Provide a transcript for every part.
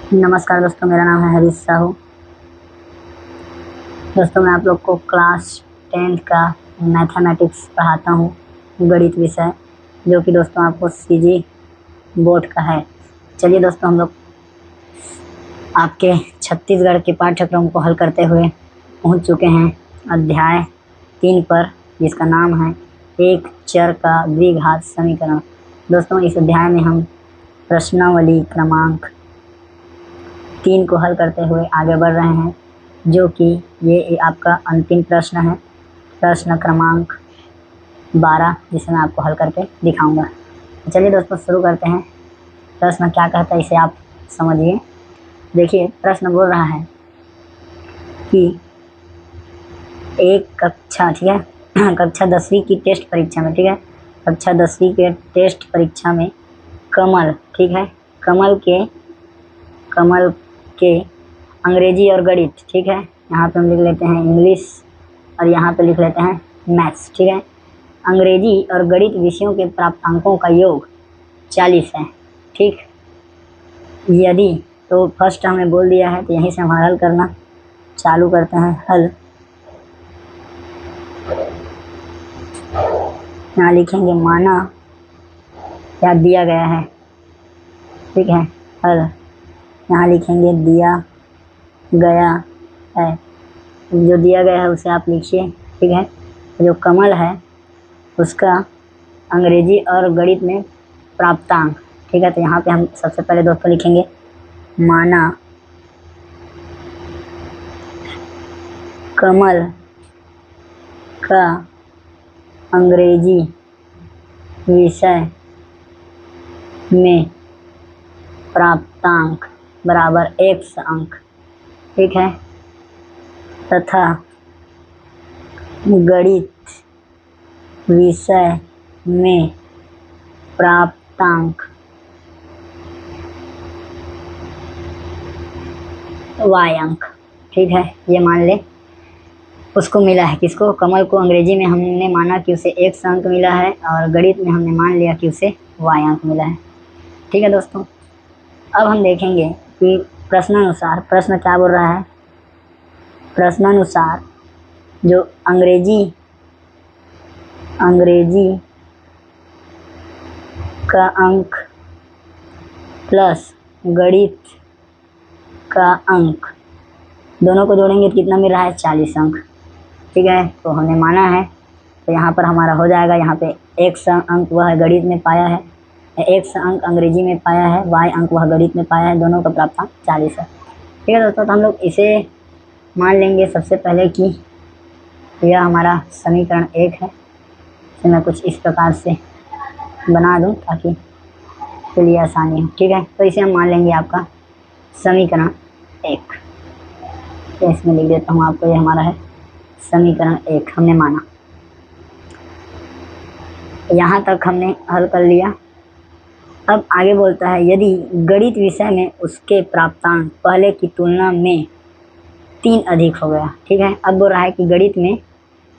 नमस्कार दोस्तों, मेरा नाम है हरीश साहू। दोस्तों, मैं आप लोग को क्लास 10th का मैथमेटिक्स पढ़ाता हूँ, गणित विषय, जो कि दोस्तों आपको सीजी बोर्ड का है। चलिए दोस्तों, हम लोग आपके छत्तीसगढ़ के पाठ्यक्रम को हल करते हुए पहुँच चुके हैं अध्याय 3 पर, जिसका नाम है एक चर का द्विघात समीकरण। दोस्तों, इस अध्याय में हम प्रश्नावली क्रमांक 3 को हल करते हुए आगे बढ़ रहे हैं, जो कि ये आपका अंतिम प्रश्न है, प्रश्न क्रमांक 12, जिसे मैं आपको हल करके दिखाऊंगा। चलिए दोस्तों, शुरू करते हैं। प्रश्न क्या कहता है इसे आप समझिए। देखिए, प्रश्न बोल रहा है कि एक कक्षा, ठीक है, कक्षा 10वीं की टेस्ट परीक्षा में, ठीक है, कक्षा 10वीं के टेस्ट परीक्षा में कमल, ठीक है, कमल के अंग्रेजी और गणित, ठीक है, यहाँ पे हम लिख लेते हैं इंग्लिश और यहाँ पे लिख लेते हैं मैथ्स, ठीक है। अंग्रेजी और गणित विषयों के प्राप्तांकों का योग 40 है, ठीक। यदि तो फर्स्ट हमने बोल दिया है, तो यहीं से हम हल करना चालू करते हैं। हल यहाँ लिखेंगे माना क्या दिया गया है, ठीक है। हल यहाँ लिखेंगे दिया गया है, जो दिया गया है उसे आप लिखिए, ठीक है। जो कमल है उसका अंग्रेजी और गणित में प्राप्तांक, ठीक है। तो यहाँ पे हम सबसे पहले दोस्तों लिखेंगे माना कमल का अंग्रेजी विषय में प्राप्तांक बराबर 100 अंक, ठीक है, तथा गणित विषय में प्राप्तांक y अंक, ठीक है। ये मान ले उसको मिला है, किसको, कमल को अंग्रेजी में हमने माना कि उसे 100 अंक मिला है और गणित में हमने मान लिया कि उसे y अंक मिला है, ठीक है दोस्तों। अब हम देखेंगे कि प्रश्नानुसार प्रश्न क्या बोल रहा है। प्रश्नानुसार जो अंग्रेजी का अंक प्लस गणित का अंक दोनों को जोड़ेंगे तो कितना मिल रहा है, 40 अंक, ठीक है। तो हमने माना है, तो यहाँ पर हमारा हो जाएगा, यहाँ पे 100 अंक वह गणित में पाया है, 100 अंक अंग्रेजी में पाया है, y अंक वह गणित में पाया है, दोनों का प्राप्तांक 40 है, ठीक है दोस्तों। तो हम लोग इसे मान लेंगे सबसे पहले कि यह हमारा समीकरण 1 है। इसे मैं कुछ इस प्रकार से बना दूं ताकि इसके लिए आसानी हो, ठीक है। तो इसे हम मान लेंगे आपका समीकरण 1। तो इसमें लिख देता हूँ आपको, ये हमारा है समीकरण 1, हमने माना। यहाँ तक हमने हल कर लिया। अब आगे बोलता है यदि गणित विषय में उसके प्राप्तांक पहले की तुलना में 3 अधिक हो गया, ठीक है। अब बोल रहा है कि गणित में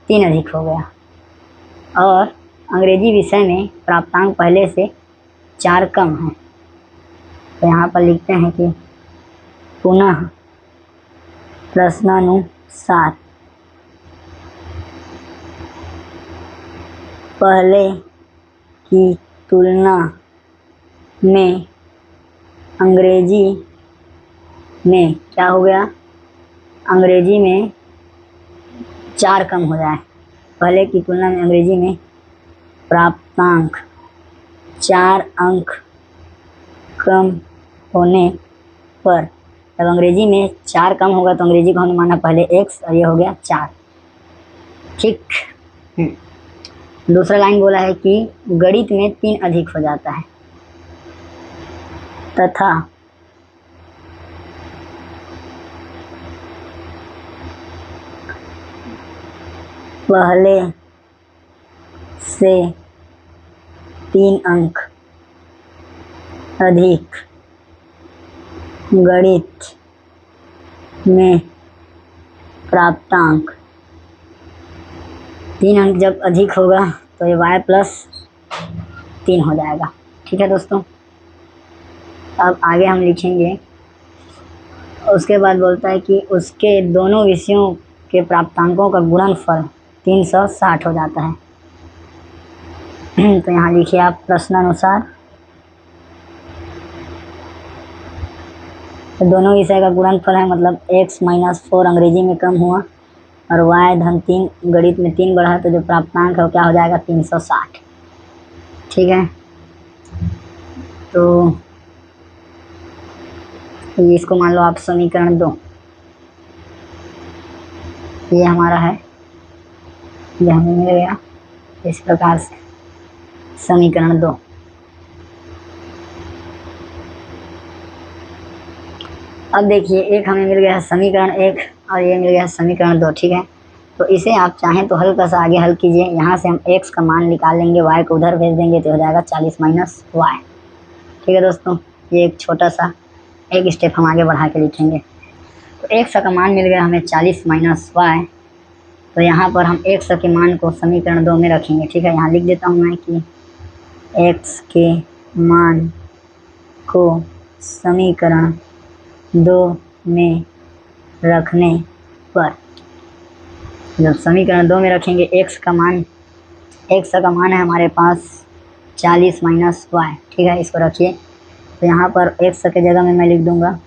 3 अधिक हो गया और अंग्रेजी विषय में प्राप्तांक पहले से 4 कम है। तो यहाँ पर लिखते हैं कि पुनः प्रश्नानुसार पहले की तुलना में अंग्रेजी में क्या हो गया, अंग्रेजी में 4 कम हो जाए। पहले की तुलना में अंग्रेजी में प्राप्तांक 4 अंक कम होने पर, जब अंग्रेजी में 4 कम होगा तो अंग्रेजी को हमने माना पहले x और ये हो गया 4, ठीक। दूसरा लाइन बोला है कि गणित में 3 अधिक हो जाता है तथा पहले से 3 अंक अधिक गणित में प्राप्तांक 3 अंक जब अधिक होगा तो ये y प्लस 3 हो जाएगा, ठीक है दोस्तों। अब आगे हम लिखेंगे उसके बाद बोलता है कि उसके दोनों विषयों के प्राप्तांकों का गुणनफल 360 हो जाता है। तो यहाँ लिखिए आप प्रश्नानुसार तो दोनों विषय का गुणनफल है, मतलब x माइनस 4 अंग्रेजी में कम हुआ और y धन 3 गणित में 3 बढ़ा, तो जो प्राप्तांक है वो क्या हो जाएगा 360। ठीक है, तो इसको मान लो आप समीकरण 2, ये हमारा है, ये हमें मिल गया इस प्रकार से समीकरण 2। अब देखिए एक हमें मिल गया है समीकरण 1 और ये मिल गया है समीकरण 2। ठीक है, तो इसे आप चाहें तो हल्का सा आगे हल कीजिए। यहाँ से हम x का मान निकाल लेंगे, y को उधर भेज देंगे तो हो जाएगा 40 माइनस वाई। ठीक है दोस्तों, ये एक छोटा सा एक स्टेप हम आगे बढ़ा के लिखेंगे। तो x का मान मिल गया हमें 40 माइनस वाई, तो यहाँ पर हम x के मान को समीकरण 2 में रखेंगे। ठीक है, यहाँ लिख देता हूँ मैं कि x के मान को समीकरण 2 में रखने पर, जब समीकरण 2 में रखेंगे x का मान है हमारे पास 40 माइनस वाई। ठीक है, इसको रखिए। तो यहाँ पर x के जगह में मैं लिख दूंगा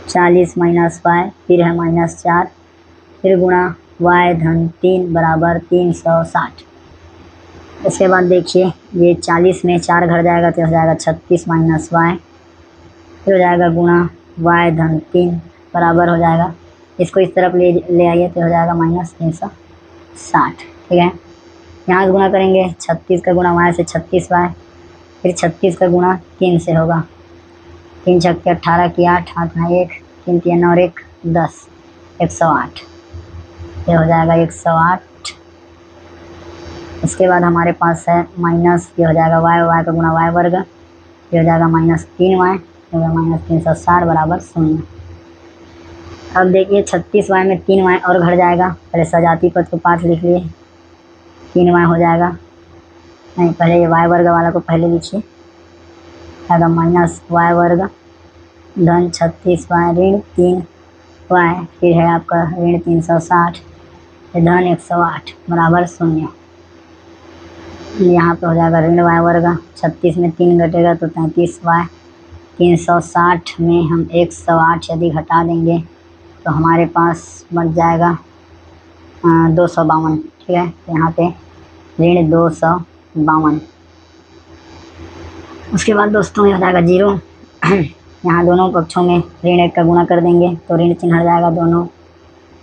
40 माइनस वाई, फिर है -4, फिर गुणा y धन 3 बराबर 360। इसके बाद देखिए ये 40 में 4 घट जाएगा तो हो जाएगा 36 माइनस वाई, फिर हो जाएगा गुणा y धन 3 बराबर हो जाएगा, इसको इस तरफ ले आइए तो हो जाएगा -360। ठीक है, यहाँ से गुणा करेंगे 36 का गुणा y से 36 वाई, फिर 36 का गुणा 3 से होगा, 3 छक्के 18 की 8, 8 में 1, 3 3 और 1 10, 108। ये हो जाएगा 108। इसके बाद हमारे पास है माइनस, ये हो जाएगा y का गुणा y वर्ग, ये हो जाएगा -3y, -360 बराबर 0। अब देखिए 36y में 3y और घट जाएगा, पहले सजाती पद को पाठ लिख लिए, 3y हो जाएगा, नहीं पहले ये y वर्ग वाला को पहले लिखिए, आएगा -y वर्ग धन 36y ऋण 3y, फिर है आपका ऋण 360 धन 108 बराबर 0। यहाँ पे हो जाएगा ऋण y वर्ग, 36 में 3 घटेगा तो 33y, 360 में हम 108 यदि घटा देंगे तो हमारे पास बच जाएगा 252। ठीक है, तो यहाँ पे ऋण 252। उसके बाद दोस्तों ये हो जाएगा 0। यहाँ दोनों पक्षों में ऋण 1 का गुणा कर देंगे तो ऋण चिन्ह हट जाएगा, दोनों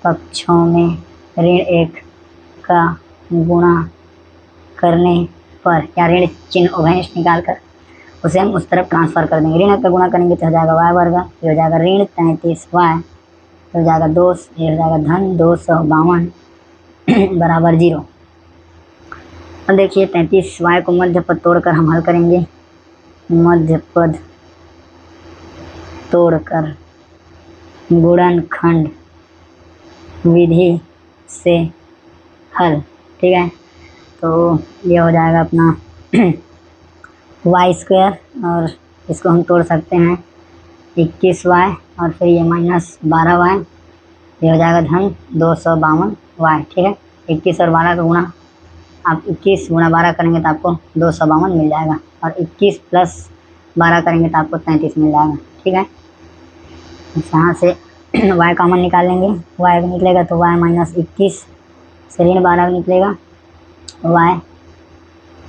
पक्षों में ऋण 1 का गुणा करने पर या ऋण चिन्ह उभयनिष्ठ निकाल कर उसे हम उस तरफ ट्रांसफ़र कर देंगे। ऋण 1 का गुणा करेंगे तो हो जाएगा y वर्ग, ये हो जाएगा ऋण 33y, हो जाएगा 2, ये हो जाएगा धन 252 बराबर 0। अब देखिए 33y को मध्य पद तोड़कर हम हल करेंगे, मध्य पद तोड़कर गुणनखंड विधि से हल। ठीक है, तो ये हो जाएगा अपना y² और इसको हम तोड़ सकते हैं 21y और फिर ये -12y, ये हो जाएगा धन 252y। ठीक है, 21 और 12 का गुणा आप 21 गुणा 12 करेंगे तो आपको 252 मिल जाएगा, और 21 प्लस 12 करेंगे तो आपको 33 मिल जाएगा। ठीक है, यहाँ से y कॉमन निकाल लेंगे, y निकलेगा तो y -21 से ऋण 12 निकलेगा, y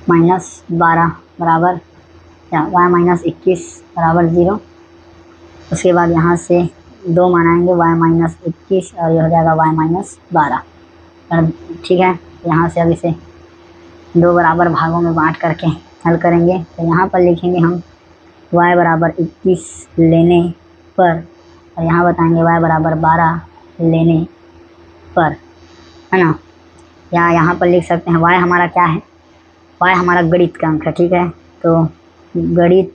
-12 बराबर या y -21 बराबर 0। उसके बाद यहाँ से 2 मनाएंगे y -21 और ये हो जाएगा y -12। ठीक है, यहाँ से अब इसे 2 बराबर भागों में बांट करके हल करेंगे। तो यहाँ पर लिखेंगे हम y बराबर 21 लेने पर, और यहाँ बताएंगे y बराबर 12 लेने पर, है ना। या यहाँ पर लिख सकते हैं y हमारा क्या है, y हमारा गणित का अंक है। ठीक है, तो गणित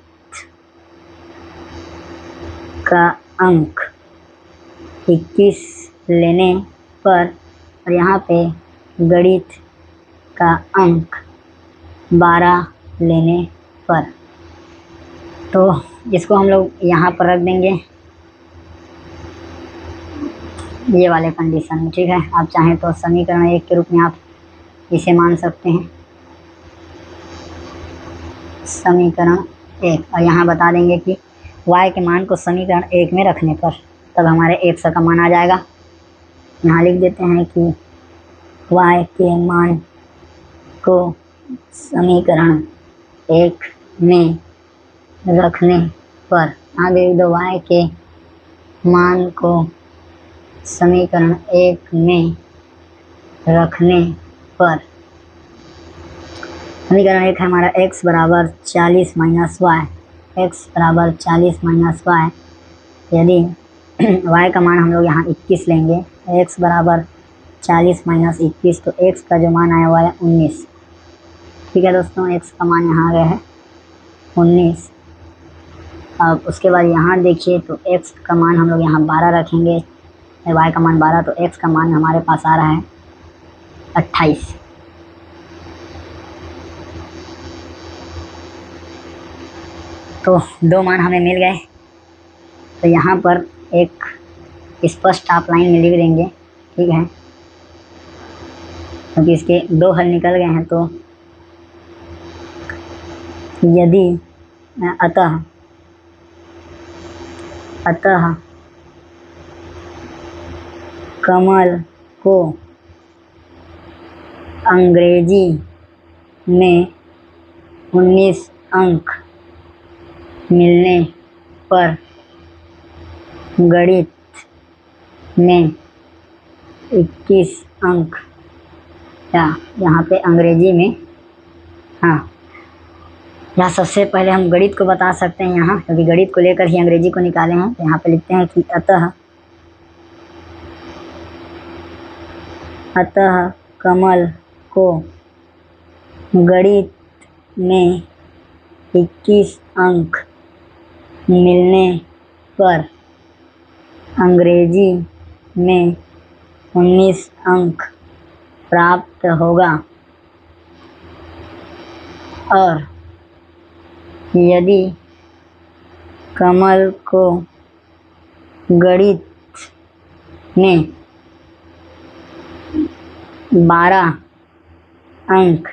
का अंक 21 लेने पर, और यहाँ पे गणित का अंक 12 लेने पर। तो इसको हम लोग यहाँ पर रख देंगे ये वाले कंडीशन में, ठीक है। आप चाहें तो समीकरण 1 के रूप में आप इसे मान सकते हैं, समीकरण 1। और यहाँ बता देंगे कि y के मान को समीकरण 1 में रखने पर तब हमारे x का मान आ जाएगा। यहाँ लिख देते हैं कि y के मान को समीकरण 1 में रखने पर, आगे लिख दो y के मान को समीकरण 1 में रखने पर। समीकरण 1 है हमारा x बराबर 40 माइनस वाई, x बराबर 40 माइनस वाई। यदि y का मान हम लोग यहाँ 21 लेंगे, x बराबर 40 माइनस 21, तो x का जो मान आया हुआ है 19, ठीक है दोस्तों। x का मान यहाँ आ गया है 19। अब उसके बाद यहाँ देखिए तो x का मान हम लोग यहाँ 12 रखेंगे, y का मान 12, तो x का मान हमारे पास आ रहा है 28। तो दो मान हमें मिल गए, तो यहाँ पर एक स्पष्ट आप लाइन में लिख देंगे, ठीक है, क्योंकि इसके दो हल निकल गए हैं। तो यदि अतः कमल को अंग्रेजी में 19 अंक मिलने पर गणित में 21 अंक, या यहाँ पे अंग्रेजी में, हाँ, यहाँ सबसे पहले हम गणित को बता सकते हैं यहाँ, क्योंकि गणित को लेकर ही अंग्रेजी को निकाले हैं। तो यहाँ पे लिखते हैं कि अतः कमल को गणित में 21 अंक मिलने पर अंग्रेजी में 19 अंक प्राप्त होगा, और यदि कमल को गणित में 12 अंक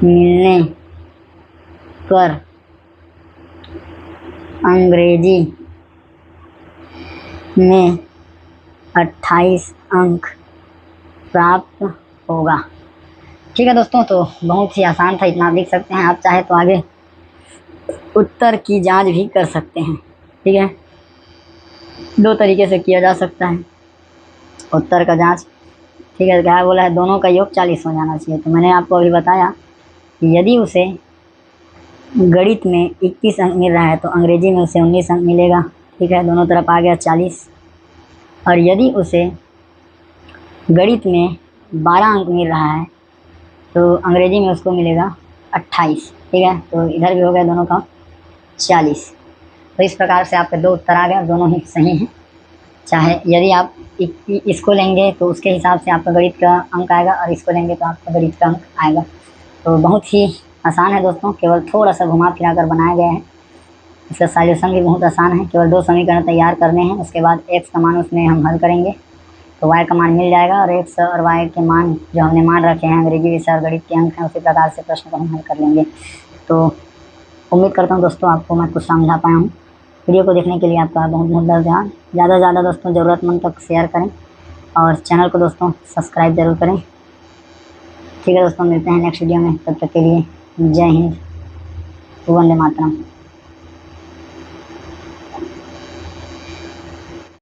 मिलने पर अंग्रेजी में 28 अंक प्राप्त होगा। ठीक है दोस्तों, तो बहुत ही आसान था, इतना देख सकते हैं। आप चाहे तो आगे उत्तर की जांच भी कर सकते हैं, ठीक है। दो तरीके से किया जा सकता है उत्तर का जांच, ठीक है। क्या बोला है, दोनों का योग 40 हो जाना चाहिए। तो मैंने आपको अभी बताया कि यदि उसे गणित में 21 अंक मिल रहा है तो अंग्रेजी में उसे 19 अंक मिलेगा, ठीक है। दोनों तरफ आ गया 40। और यदि उसे गणित में 12 अंक मिल रहा है तो अंग्रेजी में उसको मिलेगा 28, ठीक है। तो इधर भी हो गया दोनों का 40। तो इस प्रकार से आपके दो उत्तर आ गए और दोनों ही सही हैं। चाहे यदि आप इसको लेंगे तो उसके हिसाब से आपका गणित का अंक आएगा, और इसको लेंगे तो आपका गणित का अंक आएगा। तो बहुत ही आसान है दोस्तों, केवल थोड़ा सा घुमा फिरा कर बनाया गया है। इसका सॉल्यूशन भी बहुत आसान है, केवल 2 समीकरण तैयार करने हैं। उसके बाद x का मान उसमें हम हल करेंगे तो y का मान मिल जाएगा, और x और y के मान जो हमने मान रखे हैं अंग्रेजी विषय और गणित के अंक हैं, उसी प्रकार से प्रश्न को हम हल कर लेंगे। तो उम्मीद करता हूँ दोस्तों आपको मैं कुछ समझा पाया हूँ। वीडियो को देखने के लिए आपका बहुत बहुत धन्यवाद। ज़्यादा से ज़्यादा दोस्तों ज़रूरतमंद तक शेयर करें, और चैनल को दोस्तों सब्सक्राइब ज़रूर करें। ठीक है दोस्तों, मिलते हैं नेक्स्ट वीडियो में। तब तक के लिए जय हिंद, वंदे मातरम।